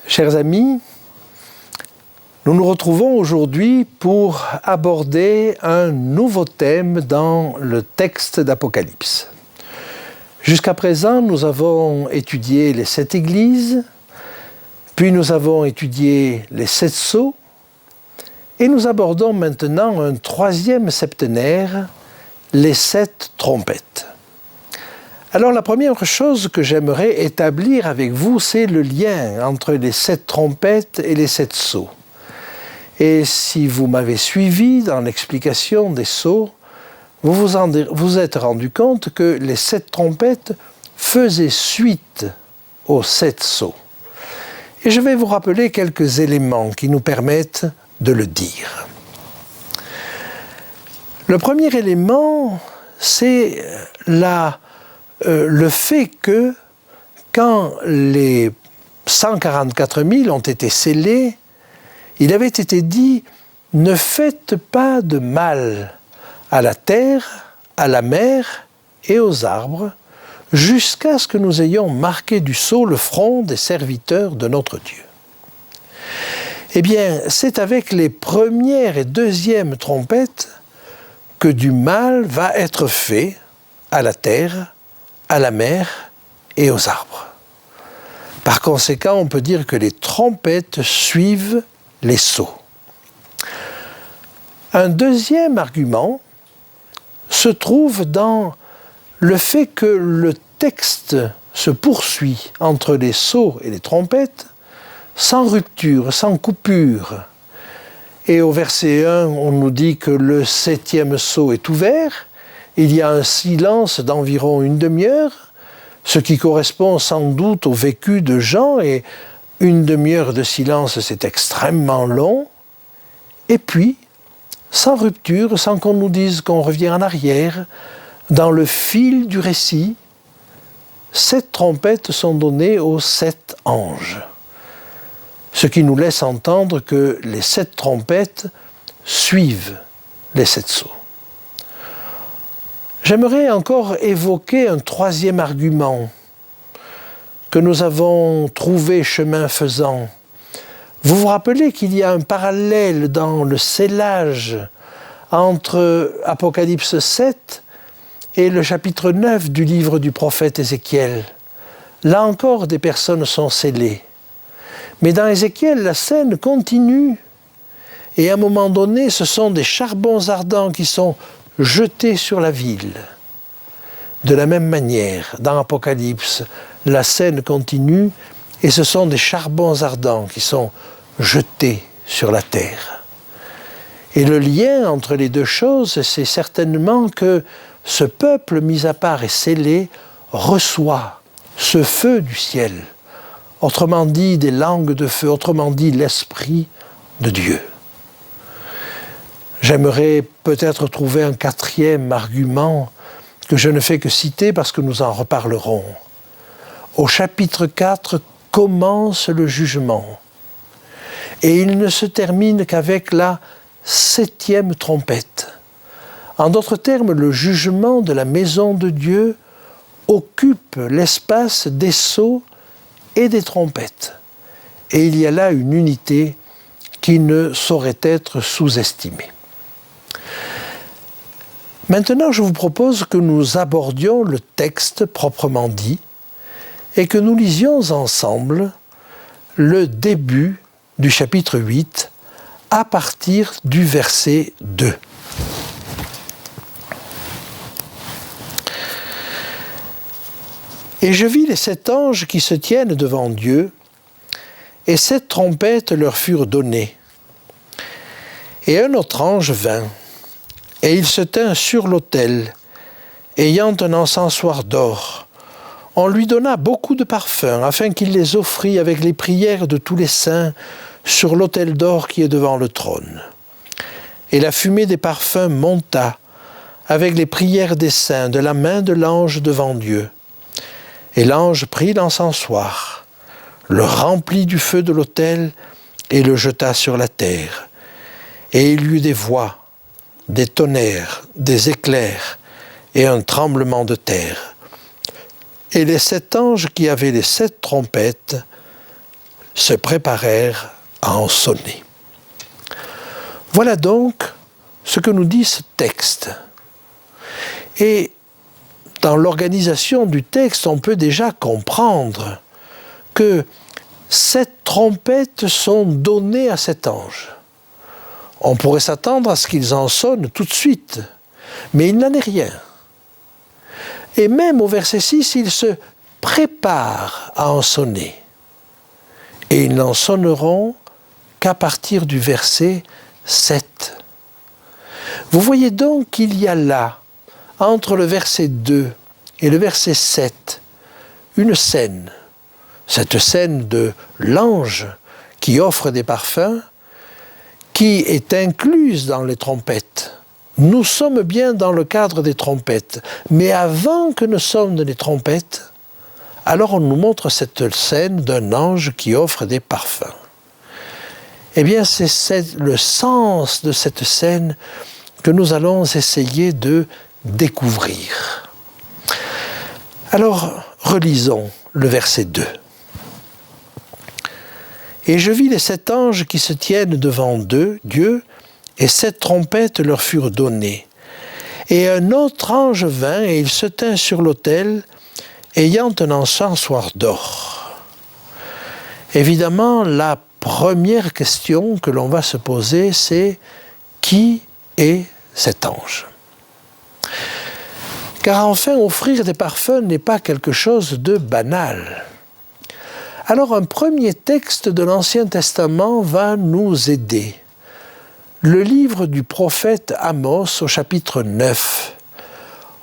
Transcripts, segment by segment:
Chers amis, nous nous retrouvons aujourd'hui pour aborder un nouveau thème dans le texte d'Apocalypse. Jusqu'à présent, nous avons étudié les 7 églises, puis nous avons étudié les 7 sceaux, et nous abordons maintenant un 3e septénaire, les 7 trompettes. Alors la première chose que j'aimerais établir avec vous, c'est le lien entre les 7 trompettes et les 7 sceaux. Et si vous m'avez suivi dans l'explication des sceaux, vous vous êtes rendu compte que les 7 trompettes faisaient suite aux 7 sceaux. Et je vais vous rappeler quelques éléments qui nous permettent de le dire. Le premier élément, c'est le fait que quand les 144 000 ont été scellés, il avait été dit « Ne faites pas de mal à la terre, à la mer et aux arbres, jusqu'à ce que nous ayons marqué du sceau le front des serviteurs de notre Dieu. » Eh bien, c'est avec les premières et deuxièmes trompettes que du mal va être fait à la terre, à la mer et aux arbres. Par conséquent, on peut dire que les trompettes suivent les sceaux. Un deuxième argument se trouve dans le fait que le texte se poursuit entre les sceaux et les trompettes sans rupture, sans coupure. Et au verset 1, on nous dit que le 7e sceau est ouvert. Il y a un silence d'environ une demi-heure, ce qui correspond sans doute au vécu de Jean, et une demi-heure de silence, c'est extrêmement long. Et puis, sans rupture, sans qu'on nous dise qu'on revient en arrière, dans le fil du récit, 7 trompettes sont données aux 7 anges. Ce qui nous laisse entendre que les 7 trompettes suivent les 7 sceaux. J'aimerais encore évoquer un 3e argument que nous avons trouvé chemin faisant. Vous vous rappelez qu'il y a un parallèle dans le scellage entre Apocalypse 7 et le chapitre 9 du livre du prophète Ézéchiel. Là encore, des personnes sont scellées. Mais dans Ézéchiel, la scène continue. Et à un moment donné, ce sont des charbons ardents qui sont jetés sur la ville. De la même manière, dans Apocalypse, la scène continue et ce sont des charbons ardents qui sont jetés sur la terre. Et le lien entre les deux choses, c'est certainement que ce peuple mis à part et scellé reçoit ce feu du ciel. Autrement dit, des langues de feu, autrement dit, l'Esprit de Dieu. J'aimerais peut-être trouver un 4e argument que je ne fais que citer parce que nous en reparlerons. Au chapitre 4 commence le jugement et il ne se termine qu'avec la 7e trompette. En d'autres termes, le jugement de la maison de Dieu occupe l'espace des sceaux et des trompettes. Et il y a là une unité qui ne saurait être sous-estimée. Maintenant, je vous propose que nous abordions le texte proprement dit et que nous lisions ensemble le début du chapitre 8 à partir du verset 2. Et je vis les 7 anges qui se tiennent devant Dieu, et 7 trompettes leur furent données. Et un autre ange vint, et il se tint sur l'autel, ayant un encensoir d'or. On lui donna beaucoup de parfums, afin qu'il les offrît avec les prières de tous les saints sur l'autel d'or qui est devant le trône. Et la fumée des parfums monta, avec les prières des saints, de la main de l'ange devant Dieu. Et l'ange prit l'encensoir, le remplit du feu de l'autel et le jeta sur la terre. Et il y eut des voix, des tonnerres, des éclairs et un tremblement de terre. Et les 7 anges qui avaient les 7 trompettes se préparèrent à en sonner. Voilà donc ce que nous dit ce texte. Et dans l'organisation du texte, on peut déjà comprendre que 7 trompettes sont données à cet ange. On pourrait s'attendre à ce qu'ils en sonnent tout de suite, mais il n'en est rien. Et même au verset 6, il se prépare à en sonner. Et ils n'en sonneront qu'à partir du verset 7. Vous voyez donc qu'il y a là, entre le verset 2 et le verset 7, une scène. Cette scène de l'ange qui offre des parfums, qui est incluse dans les trompettes. Nous sommes bien dans le cadre des trompettes, mais avant que ne sonnent les trompettes, alors on nous montre cette scène d'un ange qui offre des parfums. Eh bien, c'est le sens de cette scène que nous allons essayer de découvrir. Alors, relisons le verset 2. « Et je vis les 7 anges qui se tiennent devant Dieu, et 7 trompettes leur furent données. Et un autre ange vint, et il se tint sur l'autel, ayant un encensoir d'or. » Évidemment, la première question que l'on va se poser, c'est « Qui est cet ange ?» Car enfin, offrir des parfums n'est pas quelque chose de banal. Alors un premier texte de l'Ancien Testament va nous aider. Le livre du prophète Amos au chapitre 9.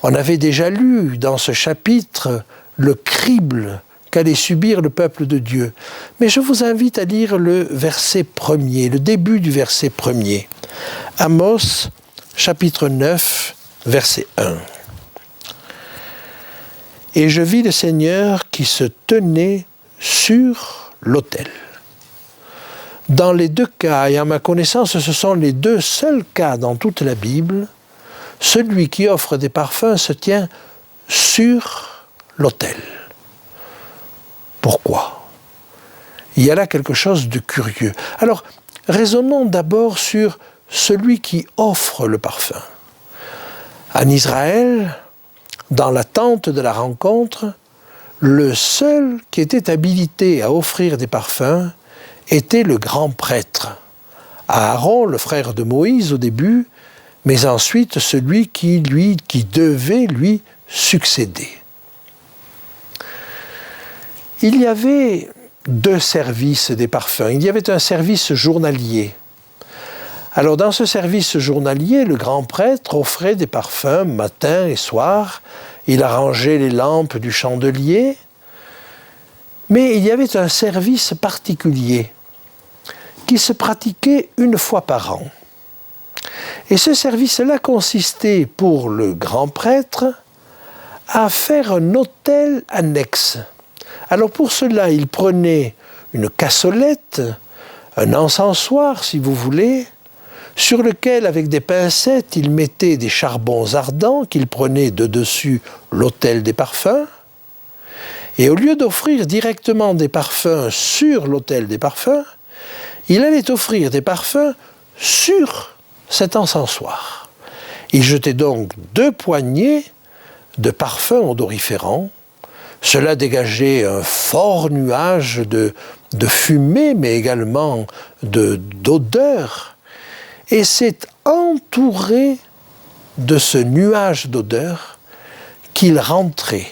On avait déjà lu dans ce chapitre le crible qu'allait subir le peuple de Dieu. Mais je vous invite à lire le verset premier, le début du verset premier. Amos, chapitre 9, verset 1. « Et je vis le Seigneur qui se tenait sur l'autel. » Dans les 2 cas, et à ma connaissance, ce sont les 2 seuls cas dans toute la Bible, celui qui offre des parfums se tient sur l'autel. Pourquoi ? Il y a là quelque chose de curieux. Alors, raisonnons d'abord sur celui qui offre le parfum. En Israël, dans la tente de la rencontre, le seul qui était habilité à offrir des parfums était le grand prêtre. Aaron, le frère de Moïse au début, mais ensuite celui qui devait lui succéder. Il y avait 2 services des parfums. Il y avait un service journalier. Alors dans ce service journalier, le grand prêtre offrait des parfums matin et soir. Il arrangeait les lampes du chandelier. Mais il y avait un service particulier qui se pratiquait 1 fois par an. Et ce service-là consistait pour le grand prêtre à faire un autel annexe. Alors pour cela, il prenait une cassolette, un encensoir si vous voulez, sur lequel, avec des pincettes, il mettait des charbons ardents qu'il prenait de dessus l'autel des parfums. Et au lieu d'offrir directement des parfums sur l'autel des parfums, il allait offrir des parfums sur cet encensoir. Il jetait donc 2 poignées de parfums odoriférants. Cela dégageait un fort nuage de fumée, mais également d'odeur. Et c'est entouré de ce nuage d'odeur qu'il rentrait.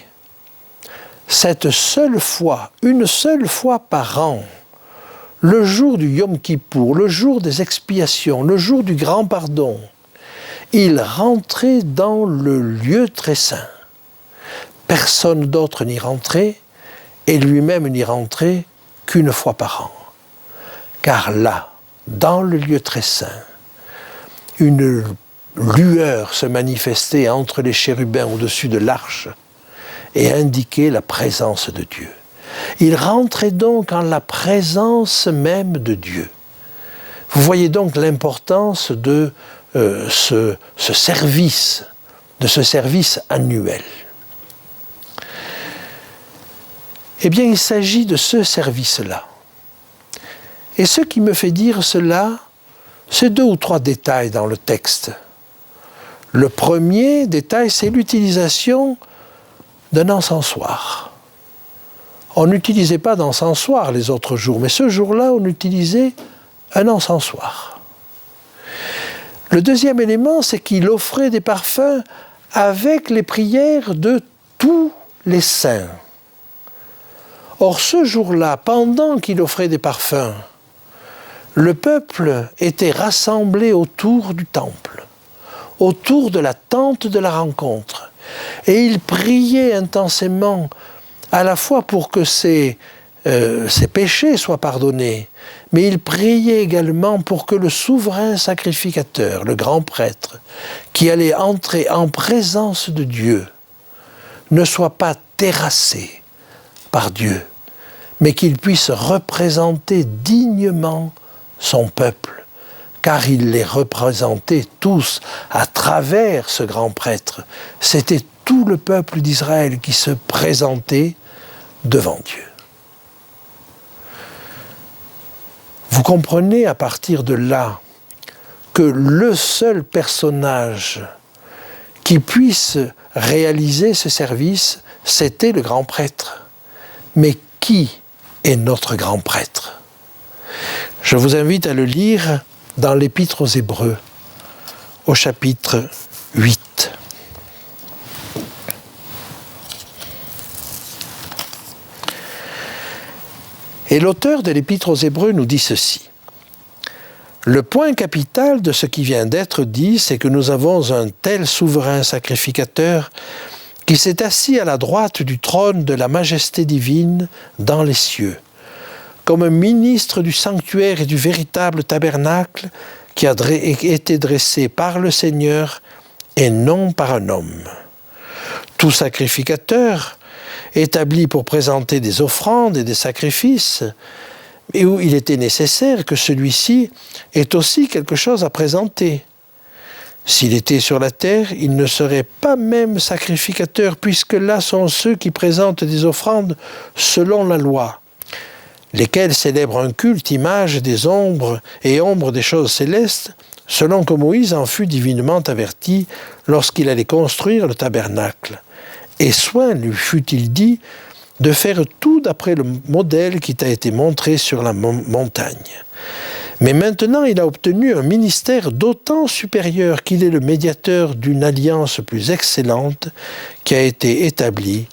Cette seule fois, 1 seule fois par an, le jour du Yom Kippour, le jour des expiations, le jour du grand pardon, il rentrait dans le lieu très saint. Personne d'autre n'y rentrait, et lui-même n'y rentrait qu'1 fois par an. Car là, dans le lieu très saint, une lueur se manifestait entre les chérubins au-dessus de l'arche et indiquait la présence de Dieu. Il rentrait donc en la présence même de Dieu. Vous voyez donc l'importance de ce service annuel. Eh bien, il s'agit de ce service-là. Et ce qui me fait dire cela, c'est 2 ou 3 détails dans le texte. Le premier détail, c'est l'utilisation d'un encensoir. On n'utilisait pas d'encensoir les autres jours, mais ce jour-là, on utilisait un encensoir. Le deuxième élément, c'est qu'il offrait des parfums avec les prières de tous les saints. Or, ce jour-là, pendant qu'il offrait des parfums, le peuple était rassemblé autour du temple, autour de la tente de la rencontre. Et il priait intensément, à la fois pour que ses péchés soient pardonnés, mais il priait également pour que le souverain sacrificateur, le grand prêtre, qui allait entrer en présence de Dieu, ne soit pas terrassé par Dieu, mais qu'il puisse représenter dignement son peuple, car il les représentait tous à travers ce grand prêtre. C'était tout le peuple d'Israël qui se présentait devant Dieu. Vous comprenez à partir de là que le seul personnage qui puisse réaliser ce service, c'était le grand prêtre. Mais qui est notre grand prêtre ? Je vous invite à le lire dans l'Épître aux Hébreux, au chapitre 8. Et l'auteur de l'Épître aux Hébreux nous dit ceci. Le point capital de ce qui vient d'être dit, c'est que nous avons un tel souverain sacrificateur qui s'est assis à la droite du trône de la majesté divine dans les cieux, comme un ministre du sanctuaire et du véritable tabernacle qui a été dressé par le Seigneur et non par un homme. Tout sacrificateur, établi pour présenter des offrandes et des sacrifices, et où il était nécessaire que celui-ci ait aussi quelque chose à présenter. S'il était sur la terre, il ne serait pas même sacrificateur, puisque là sont ceux qui présentent des offrandes selon la loi, lesquels célèbrent un culte, image des ombres et ombres des choses célestes, selon que Moïse en fut divinement averti lorsqu'il allait construire le tabernacle. Et soin lui fut-il dit de faire tout d'après le modèle qui t'a été montré sur la montagne. Mais maintenant, il a obtenu un ministère d'autant supérieur qu'il est le médiateur d'une alliance plus excellente qui a été établie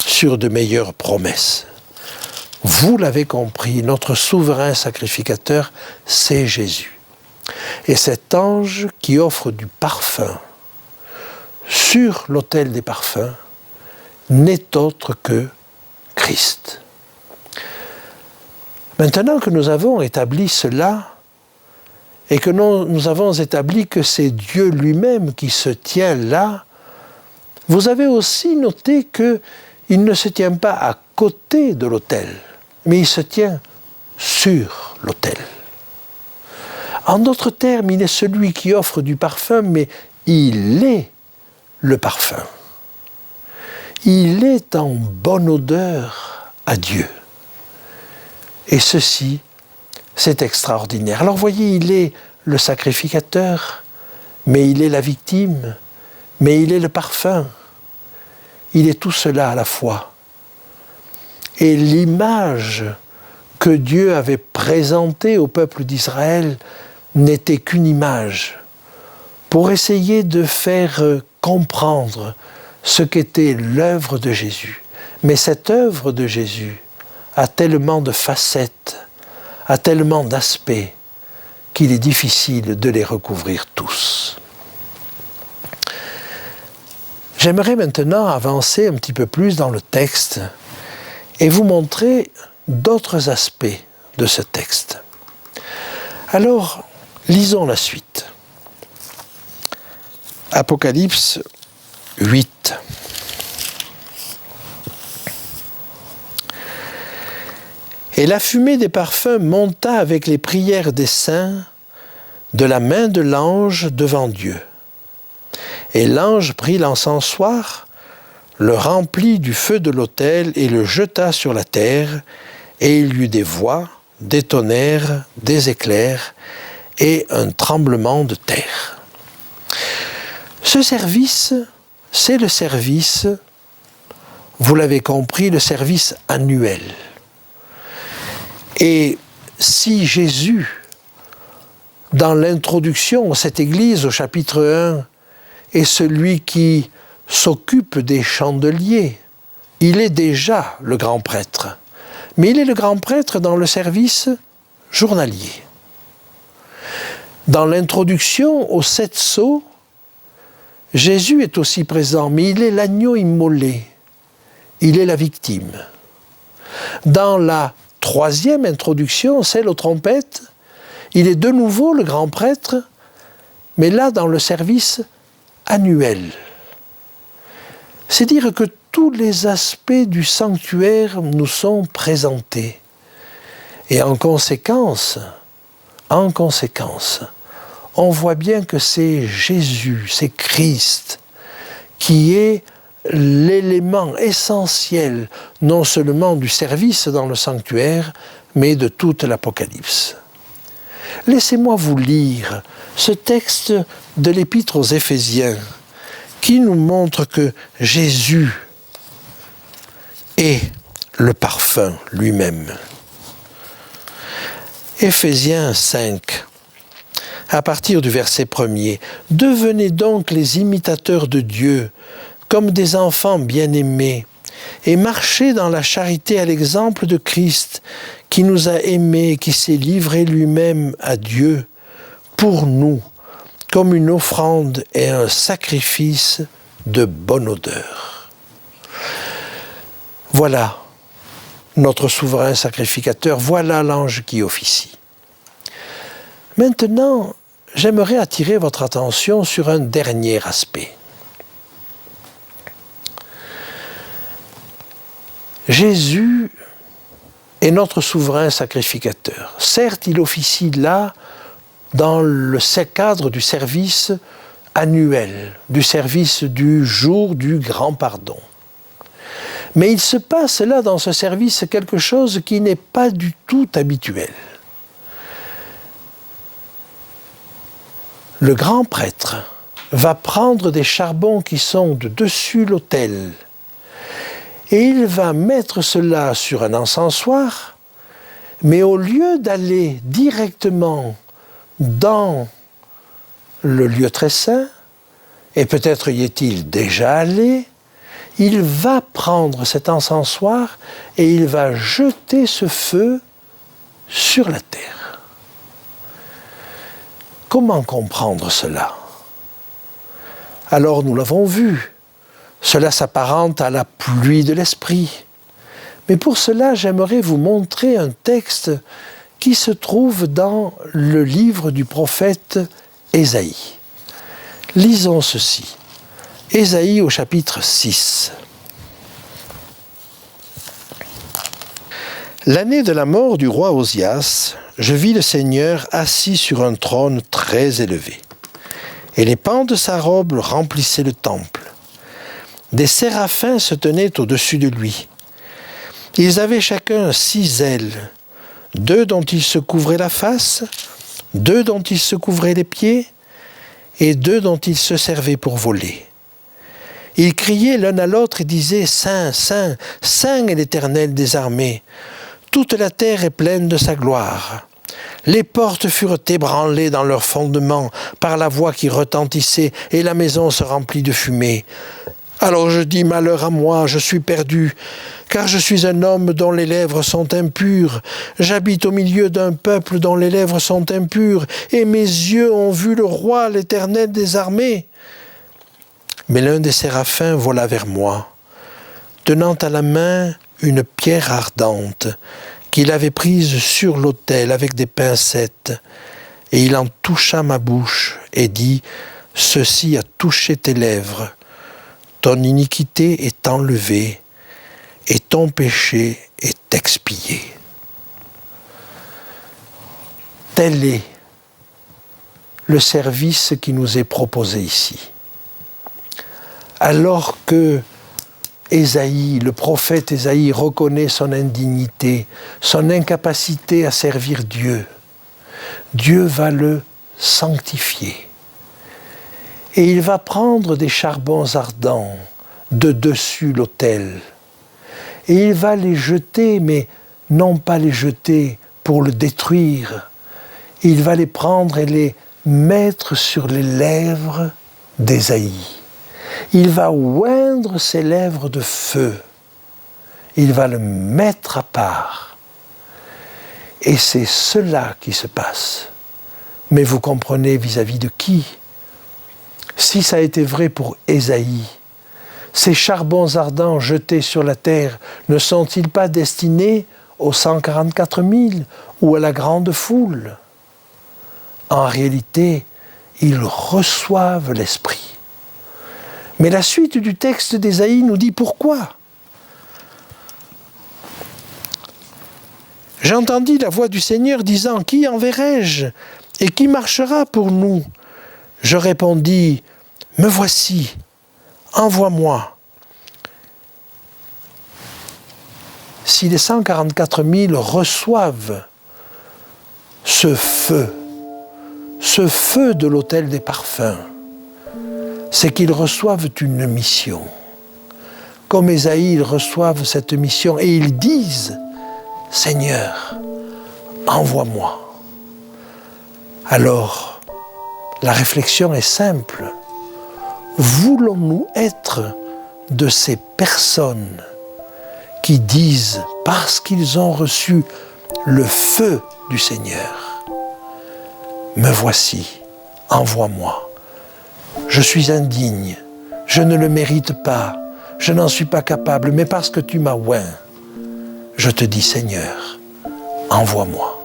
sur de meilleures promesses. Vous l'avez compris, notre souverain sacrificateur, c'est Jésus. Et cet ange qui offre du parfum sur l'autel des parfums n'est autre que Christ. Maintenant que nous avons établi cela, et que nous avons établi que c'est Dieu lui-même qui se tient là, vous avez aussi noté qu'il ne se tient pas à côté de l'autel, mais il se tient sur l'autel. En d'autres termes, il est celui qui offre du parfum, mais il est le parfum. Il est en bonne odeur à Dieu. Et ceci, c'est extraordinaire. Alors voyez, il est le sacrificateur, mais il est la victime, mais il est le parfum. Il est tout cela à la fois. Et l'image que Dieu avait présentée au peuple d'Israël n'était qu'une image pour essayer de faire comprendre ce qu'était l'œuvre de Jésus. Mais cette œuvre de Jésus a tellement de facettes, a tellement d'aspects, qu'il est difficile de les recouvrir tous. J'aimerais maintenant avancer un petit peu plus dans le texte et vous montrer d'autres aspects de ce texte. Alors, lisons la suite. Apocalypse 8. Et la fumée des parfums monta avec les prières des saints de la main de l'ange devant Dieu. Et l'ange prit l'encensoir, le remplit du feu de l'autel et le jeta sur la terre, et il y eut des voix, des tonnerres, des éclairs et un tremblement de terre. Ce service, c'est le service, vous l'avez compris, le service annuel. Et si Jésus, dans l'introduction à cette église au chapitre 1, est celui qui s'occupe des chandeliers, il est déjà le grand prêtre. Mais il est le grand prêtre dans le service journalier. Dans l'introduction aux 7 sceaux, Jésus est aussi présent, mais il est l'agneau immolé. Il est la victime. Dans la 3e introduction, celle aux trompettes, il est de nouveau le grand prêtre, mais là dans le service annuel. C'est dire que tous les aspects du sanctuaire nous sont présentés. Et en conséquence, on voit bien que c'est Jésus, c'est Christ, qui est l'élément essentiel, non seulement du service dans le sanctuaire, mais de toute l'Apocalypse. Laissez-moi vous lire ce texte de l'Épître aux Éphésiens, qui nous montre que Jésus est le parfum lui-même. Éphésiens 5, à partir du verset 1er. « Devenez donc les imitateurs de Dieu, comme des enfants bien-aimés, et marchez dans la charité à l'exemple de Christ, qui nous a aimés, qui s'est livré lui-même à Dieu, pour nous, comme une offrande et un sacrifice de bonne odeur. » Voilà notre souverain sacrificateur, voilà l'ange qui officie. Maintenant, j'aimerais attirer votre attention sur un dernier aspect. Jésus est notre souverain sacrificateur. Certes, il officie là dans le cadre du service annuel, du service du jour du grand pardon. Mais il se passe là dans ce service quelque chose qui n'est pas du tout habituel. Le grand prêtre va prendre des charbons qui sont de dessus l'autel et il va mettre cela sur un encensoir, mais au lieu d'aller directement dans le lieu très saint, et peut-être y est-il déjà allé, il va prendre cet encensoir et il va jeter ce feu sur la terre. Comment comprendre cela? Alors nous l'avons vu, cela s'apparente à la pluie de l'esprit. Mais pour cela, j'aimerais vous montrer un texte qui se trouve dans le livre du prophète Ésaïe. Lisons ceci. Ésaïe au chapitre 6. L'année de la mort du roi Osias, je vis le Seigneur assis sur un trône très élevé. Et les pans de sa robe remplissaient le temple. Des séraphins se tenaient au-dessus de lui. Ils avaient chacun 6 ailes, 2 dont ils se couvraient la face, 2 dont ils se couvraient les pieds, et 2 dont ils se servaient pour voler. Ils criaient l'un à l'autre et disaient « Saint, Saint, Saint est l'Éternel des armées. Toute la terre est pleine de sa gloire. » Les portes furent ébranlées dans leurs fondements par la voix qui retentissait, et la maison se remplit de fumée. Alors je dis, malheur à moi, je suis perdu, car je suis un homme dont les lèvres sont impures. J'habite au milieu d'un peuple dont les lèvres sont impures, et mes yeux ont vu le roi, l'Éternel des armées. Mais l'un des séraphins vola vers moi, tenant à la main une pierre ardente qu'il avait prise sur l'autel avec des pincettes, et il en toucha ma bouche et dit, « Ceci a touché tes lèvres. Ton iniquité est enlevée et ton péché est expié. » Tel est le service qui nous est proposé ici. Alors que Ésaïe, le prophète Ésaïe reconnaît son indignité, son incapacité à servir Dieu. Dieu va le sanctifier. Et il va prendre des charbons ardents de dessus l'autel. Et il va les jeter, mais non pas les jeter pour le détruire. Il va les prendre et les mettre sur les lèvres d'Ésaïe. Il va oindre ses lèvres de feu. Il va le mettre à part. Et c'est cela qui se passe. Mais vous comprenez vis-à-vis de qui? Si ça a été vrai pour Ésaïe, ces charbons ardents jetés sur la terre ne sont-ils pas destinés aux 144 000 ou à la grande foule? En réalité, ils reçoivent l'Esprit. Mais la suite du texte d'Ésaïe nous dit pourquoi. J'entendis la voix du Seigneur disant « Qui enverrai-je et qui marchera pour nous ?» Je répondis « Me voici, envoie-moi. » Si les 144 000 reçoivent ce feu de l'autel des parfums, c'est qu'ils reçoivent une mission. Comme Ésaïe, ils reçoivent cette mission et ils disent « Seigneur, envoie-moi ». Alors, la réflexion est simple. Voulons-nous être de ces personnes qui disent, parce qu'ils ont reçu le feu du Seigneur, « Me voici, envoie-moi ». Je suis indigne, je ne le mérite pas, je n'en suis pas capable, mais parce que tu m'as oint, je te dis Seigneur, envoie-moi.